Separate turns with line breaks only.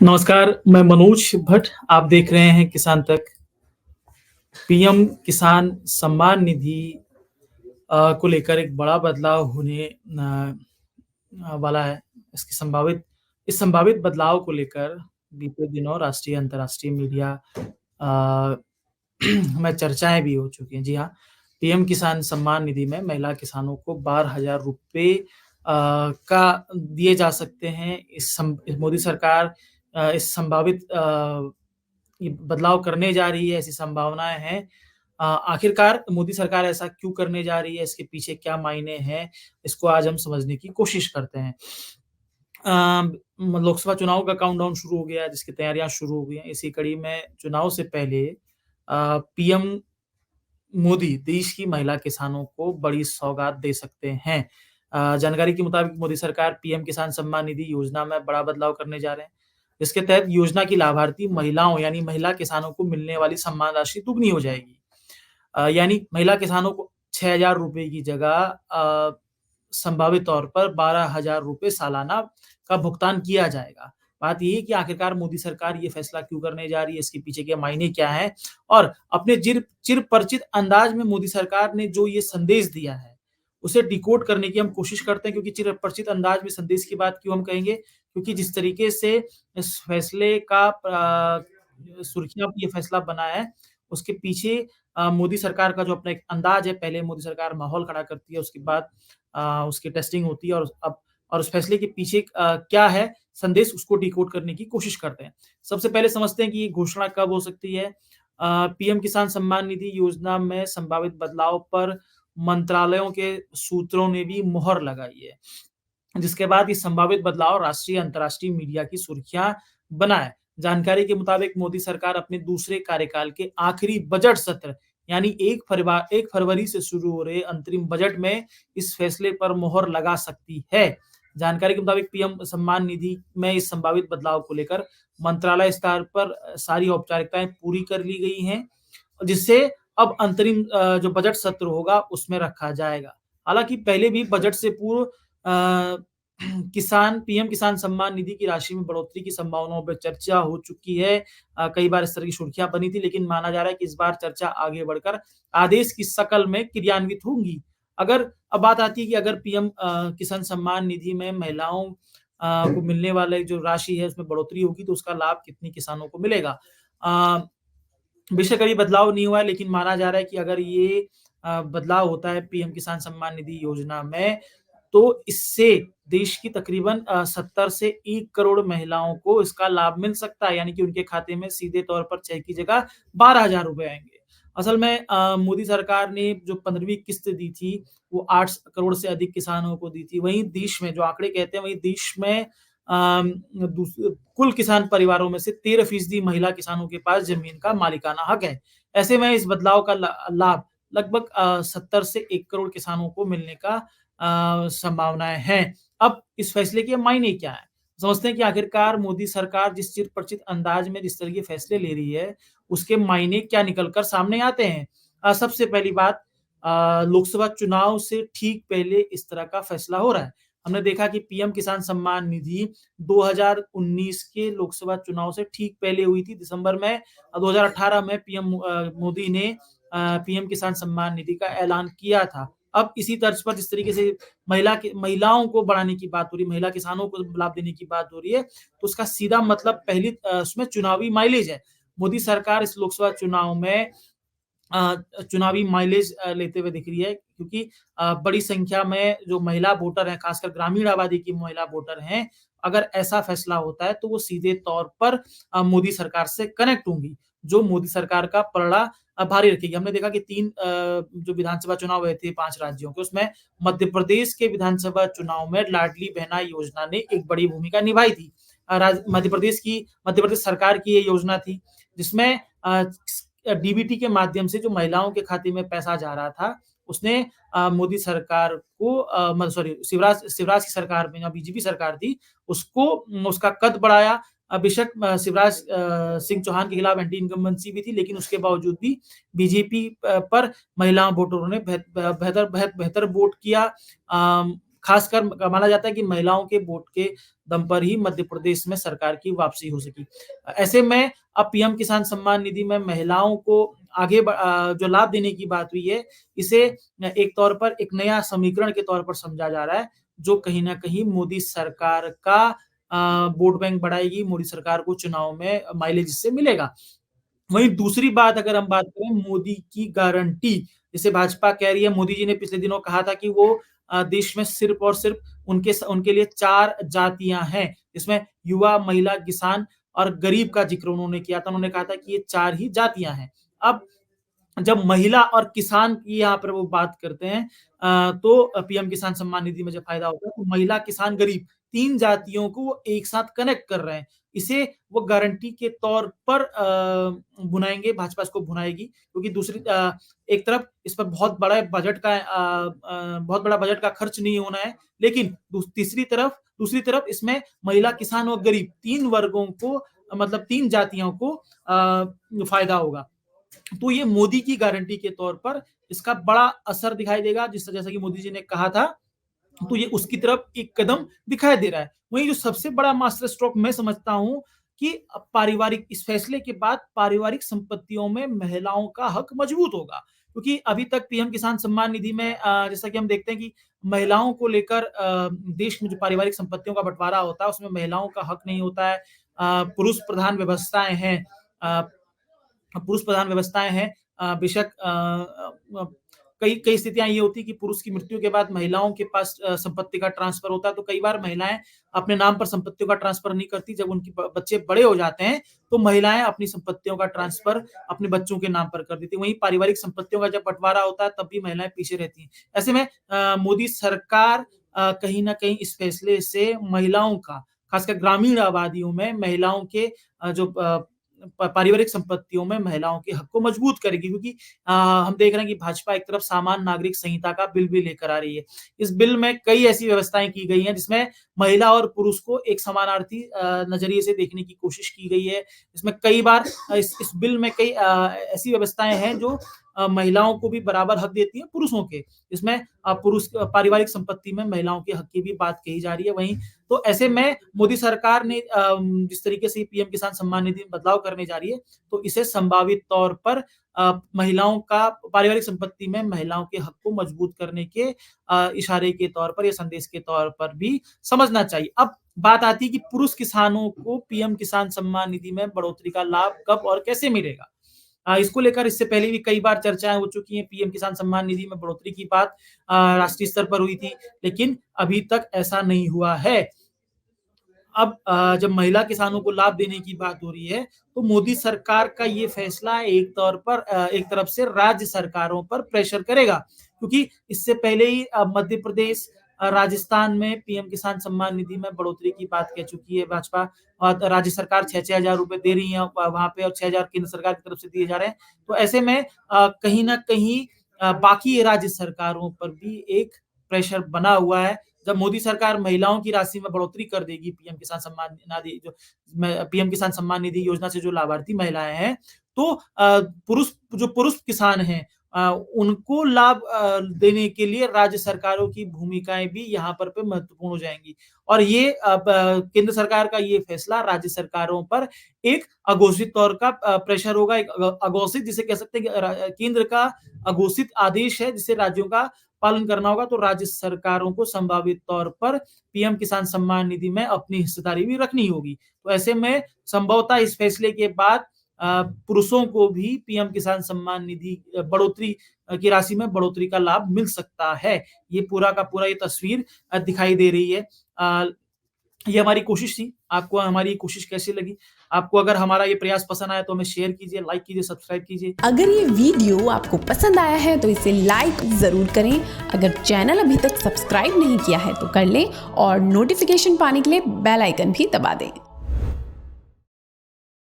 नमस्कार, मैं मनोज भट्ट, आप देख रहे हैं किसान तक। पीएम किसान सम्मान निधि को लेकर एक बड़ा बदलाव होने वाला है। इसकी संभावित इस संभावित बदलाव को लेकर बीते दिनों राष्ट्रीय, अंतर्राष्ट्रीय मीडिया अ, में चर्चाएँ भी हो चुकी हैं। जी हाँ, पीएम किसान सम्मान निधि में महिला किसानों को 12,000 रुपए का दिए जा सकते हैं। इस मोदी सरकार इस संभावित ये बदलाव करने जा रही है, ऐसी संभावनाएँ हैं। आखिरकार मोदी सरकार ऐसा क्यों करने जा रही है, इसके पीछे क्या मायने हैं, इसको आज हम समझने की कोशिश करते हैं। लोकसभा चुनाव का काउंटडाउन शुरू हो गया है, जिसकी तैयारियाँ शुरू हो गई हैं। इसी कड़ी में चुनाव से पहले पीएम मोदी देश की महिला किसानों को बड़ी सौगात दे सकते हैं। जानकारी के मुताबिक मोदी सरकार पीएम किसान सम्मान निधि योजना में बड़ा बदलाव करने जा रहे हैं। इसके तहत योजना की लाभार्थी महिलाओं यानी महिला किसानों को मिलने वाली सम्मान राशि दुगनी हो जाएगी। यानी महिला किसानों को 6,000 रुपए की जगह संभावित तौर पर 12,000 रुपए सालाना का भुगतान किया जाएगा। बात ये है कि आखिरकार मोदी सरकार ये फैसला क्यों करने जा रही है, इसके पीछे के मायने क्या हैं? और अपने चिर परिचित अंदाज में मोदी सरकार ने जो ये संदेश दिया है, उसे डिकोड करने की हम कोशिश करते हैं, क्योंकि चिर परिचित अंदाज में संदेश की बात क्यों हम कहेंगे? क्योंकि जिस तरीके से इस फैसले का सुर्खियाँ ये फैसला बना है, उसके पीछे मोदी सरकार का जो अपना एक अंदाज है, पहले मोदी सरकार माहौल खड़ा करती है, उसके बाद उसकी टेस्टिंग होती है और उस फैसले के पीछे क्या है संदेश, उसको डिकोड करने की कोशिश करते हैं। सबसे पहले समझते हैं कि ये घोषणा कब हो सकती है। पीएम किसान सम्मान निधि योजना में संभावित बदलाव पर मंत्रालयों के सूत्रों ने भी मुहर लगाई है। जिसके बाद ये संभावित बदलाव राष्ट्रीय, अंतर्राष्ट्रीय मीडिया की सुर्खियाँ बना है। जानकारी के मुताबिक मोदी सरकार अपने दूसरे कार्यकाल के आखिरी बजट सत्र यानी 1 फरवरी से शुरू हो रहे अंतरिम बजट में इस फैसले पर मुहर लगा सकती है। जानकारी के मुताबिक पीएम सम्मान निधि में इस संभावित बदलाव को लेकर मंत्रालय स्तर पर सारी औपचारिकताएँ पूरी कर ली गई हैं, जिससे अब अंतरिम जो बजट सत्र होगा उसमें रखा जाएगा। हालाँकि पहले भी बजट से पूर्व पीएम किसान सम्मान निधि की राशि में बढ़ोतरी की संभावनाओं पे चर्चा हो चुकी है। कई बार इस तरह की सुर्खियाँ बनी थी, लेकिन माना जा रहा है कि इस बार चर्चा आगे बढ़कर आदेश की शक्ल में क्रियान्वित होंगी। अब बात आती है कि अगर पीएम किसान सम्मान निधि में महिलाओं को मिलने वाले जो राशि है उसमें बढ़ोतरी होगी, तो उसका लाभ कितने किसानों को मिलेगा? अ, बेशक अभी बदलाव नहीं हुआ है, लेकिन माना जा रहा है कि अगर ये बदलाव होता है पीएम किसान सम्मान निधि योजना में, तो इससे देश की तकरीबन 70 से 1 करोड़ महिलाओं को इसका लाभ मिल सकता है, यानी कि उनके खाते में सीधे तौर पर 6 की जगह 12,000 रुपए आएँगे। असल में मोदी सरकार ने जो 15वीं किस्त दी थी, वो 8 करोड़ से अधिक किसानों को दी थी। वहीं देश में जो आंकड़े कहते हैं, वहीं देश में अम, दूस कुल किसान परिवारों में से 13% महिला किसानों के पास ज़मीन का मालिकाना हक है। ऐसे में इस बदलाव का लाभ लगभग 70 से 1 करोड़ किसानों को मिलने का संभावनाएँ हैं। अब इस फैसले के मायने क्या हैं? समझते हैं कि आखिरकार मोदी सरकार जिस चिर-परिचित अंदाज में जिस तरह के फैसले ले रही है, उसके मायने क्या निकल कर सामने आते हैं। सबसे पहली बात, लोकसभा चुनाव से ठीक पहले इस तरह का फैसला हो रहा है। हमने देखा कि पीएम किसान सम्मान निधि 2019 के लोकसभा चुनाव से ठीक पहले हुई थी, दिसंबर में। 2018 में मोदी ने पीएम किसान सम्मान निधि का ऐलान किया था। अब इसी तर्ज पर जिस तरीके से महिलाओं को बढ़ाने की बात हो रही है, महिला किसानों को लाभ देने की बात हो रही है, तो उसका सीधा मतलब उसमें चुनावी माइलेज है। मोदी सरकार इस लोकसभा चुनाव में चुनावी माइलेज लेते हुए दिख रही है, क्योंकि बड़ी संख्या में जो महिला वोटर हैं, खासकर ग्रामीण आबादी की महिला वोटर हैं, अगर ऐसा फैसला होता है तो वो सीधे तौर पर मोदी सरकार से कनेक्ट होंगी, जो मोदी सरकार का पलड़ा भारी रखेगी। हमने देखा कि 3 जो विधानसभा चुनाव हुए थे 5 राज्यों के, उसमें मध्य प्रदेश के विधानसभा चुनाव में लाडली बहना योजना ने एक बड़ी भूमिका निभाई थी। मध्य प्रदेश सरकार की ये योजना थी, जिसमें डीबीटी के माध्यम से जो महिलाओं के खाते में पैसा जा रहा था, उसने मोदी सरकार को मतलब सॉरी शिवराज की सरकार में जहाँ बीजेपी सरकार थी, उसका कद बढ़ाया। बेशक शिवराज सिंह चौहान के खिलाफ एंटी इनकम्बेंसी भी थी, लेकिन उसके बावजूद भी बीजेपी पर महिला वोटरों ने बेहतर वोट किया। खासकर माना जाता है कि महिलाओं के वोट के दम पर ही मध्य प्रदेश में सरकार की वापसी हो सकी। ऐसे में अब पीएम किसान सम्मान निधि में महिलाओं को जो लाभ देने की बात हुई है, इसे एक तौर पर एक नया समीकरण के तौर पर समझा जा रहा है, जो कहीं न कहीं मोदी सरकार का वोट बैंक बढ़ाएगी, मोदी सरकार को चुनाव में माइलेज इससे मिलेगा। वहीं दूसरी बात अगर हम बात करें मोदी की गारंटी, जैसे भाजपा कह रही है, मोदी जी ने पिछले दिनों कहा था कि वो देश में सिर्फ़ और सिर्फ़ उनके लिए 4 जातियाँ हैं, जिसमें युवा, महिला, किसान और गरीब का ज़िक्र उन्होंने किया था। उन्होंने कहा था कि ये 4 ही जातियाँ हैं। अब जब महिला और किसान की यहाँ पर वो बात करते हैं तो पीएम किसान सम्मान निधि में जब फ़ायदा होता है, तो महिला, किसान, गरीब 3 जातियों को वो एक साथ कनेक्ट कर रहे हैं। इसे वो गारंटी के तौर पर भुनाएँगे, भाजपा इसको भुनाएगी क्योंकि एक तरफ इस पर बहुत बड़ा बजट का खर्च नहीं होना है, लेकिन दूसरी तरफ इसमें महिला, किसान और गरीब 3 वर्गों को मतलब 3 जातियों को फ़ायदा होगा। तो ये मोदी की गारंटी के तौर पर इसका बड़ा असर दिखाई देगा, जैसा कि मोदी जी ने कहा था, तो ये उसकी तरफ एक कदम दिखाई दे रहा है। वहीं जो सबसे बड़ा मास्टर स्ट्रोक मैं समझता हूँ कि इस फैसले के बाद पारिवारिक संपत्तियों में महिलाओं का हक मजबूत होगा। क्योंकि अभी तक पीएम किसान सम्मान निधि में जैसा कि हम देखते हैं कि महिलाओं को लेकर देश में जो पारिवारिक संपत्तियों का बँटवारा होता है, उसमें महिलाओं का हक नहीं होता है। पुरुष प्रधान व्यवस्थाएँ हैं। अ पुरुष प्रधान व्यवस्थाएँ हैं बेशक कई कई स्थितियाँ ये होती है कि पुरुष की मृत्यु के बाद महिलाओं के पास संपत्ति का ट्रांसफ़र होता है, तो कई बार महिलाएँ अपने नाम पर संपत्तियों का ट्रांसफ़र नहीं करती। जब उनके ब बच्चे बड़े हो जाते हैं, तो महिलाएँ अपनी संपत्तियों का ट्रांसफ़र अपने बच्चों के नाम पर कर देती हैं। वहीं पारिवारिक संपत्तियों का जब बँटवारा होता है, तब भी महिलाएँ पीछे रहती हैं। ऐसे में मोदी सरकार कहीं न कहीं इस फैसले से महिलाओं का, खासकर ग्रामीण आबादियों में महिलाओं के जो पारिवारिक संपत्तियों में महिलाओं के हक को मजबूत करेगी क्योंकि हम देख रहे हैं कि भाजपा एक तरफ सामान्य नागरिक संहिता का बिल भी लेकर आ रही है। इस बिल में कई ऐसी व्यवस्थाएँ की गई हैं जिसमें महिला और पुरुष को एक समानार्थी नज़रिए से देखने की कोशिश की गई है। इसमें कई बार इस बिल में कई ऐसी व्यवस्थाएँ हैं जो महिलाओं को भी बराबर हक देती हैं पुरुषों के। इसमें पारिवारिक संपत्ति में महिलाओं के हक की भी बात कही जा रही है। वहीं तो ऐसे में मोदी सरकार ने जिस तरीके से पीएम किसान सम्मान निधि में बदलाव करने जा रही है, तो इसे संभावित तौर पर महिलाओं का पारिवारिक संपत्ति में महिलाओं के हक को मजबूत करने के इशारे के तौर पर या संदेश के तौर पर भी समझना चाहिए। अब बात आती है कि पुरुष किसानों को पीएम किसान सम्मान निधि में बढ़ोतरी का लाभ कब और कैसे मिलेगा? इसको लेकर इससे पहले भी कई बार चर्चाएँ हो चुकी हैं, पीएम किसान सम्मान निधि में बढ़ोतरी की बात राष्ट्रीय स्तर पर हुई थी, लेकिन अभी तक ऐसा नहीं हुआ है। अब जब महिला किसानों को लाभ देने की बात हो रही है, तो मोदी सरकार का ये फैसला एक तरफ से राज्य सरकारों पर प्रेशर करेगा, क्योंकि इससे पहले ही मध्य प्रदेश, राजस्थान में पीएम किसान सम्मान निधि में बढ़ोतरी की बात कह चुकी है भाजपा और राज्य सरकार 6-6 हज़ार रुपए दे रही है वहाँ पे और 6 हज़ार केंद्र सरकार की तरफ से दिए जा रहे हैं। तो ऐसे में कहीं न कहीं बाकी राज्य सरकारों पर भी एक प्रेशर बना हुआ है। जब मोदी सरकार महिलाओं की राशि में बढ़ोतरी कर देगी पीएम किसान सम्मान निधि योजना से जो लाभार्थी महिलाएँ हैं, तो जो पुरुष किसान हैं उनको लाभ देने के लिए राज्य सरकारों की भूमिकाएँ भी यहाँ पर पे महत्वपूर्ण हो जाएँगी। और ये केंद्र सरकार का ये फैसला राज्य सरकारों पर एक अघोषित तौर का प्रेशर होगा, एक अघोषित जिसे कह सकते हैं कि केंद्र का अघोषित आदेश है जिसे राज्यों का पालन करना होगा, तो राज्य सरकारों को संभावित तौर पर पीएम किसान सम्मान निधि में अपनी हिस्सेदारी भी रखनी होगी। तो ऐसे में संभवतः इस फैसले के बाद पुरुषों को भी पीएम किसान सम्मान निधि बढ़ोतरी की राशि में बढ़ोतरी का लाभ मिल सकता है। ये पूरा का पूरा ये तस्वीर दिखाई दे रही है। ये हमारी कोशिश थी। आपको हमारी ये कोशिश कैसी लगी? आपको अगर हमारा ये प्रयास पसंद आया तो हमें शेयर कीजिए, लाइक कीजिए, सब्सक्राइब कीजिए।
अगर ये वीडियो आपको पसंद आया है तो इसे लाइक ज़रूर करें। अगर चैनल अभी तक सब्सक्राइब नहीं किया है तो कर लें और नोटिफिकेशन पाने के लिए बेल आइकन भी दबा दें।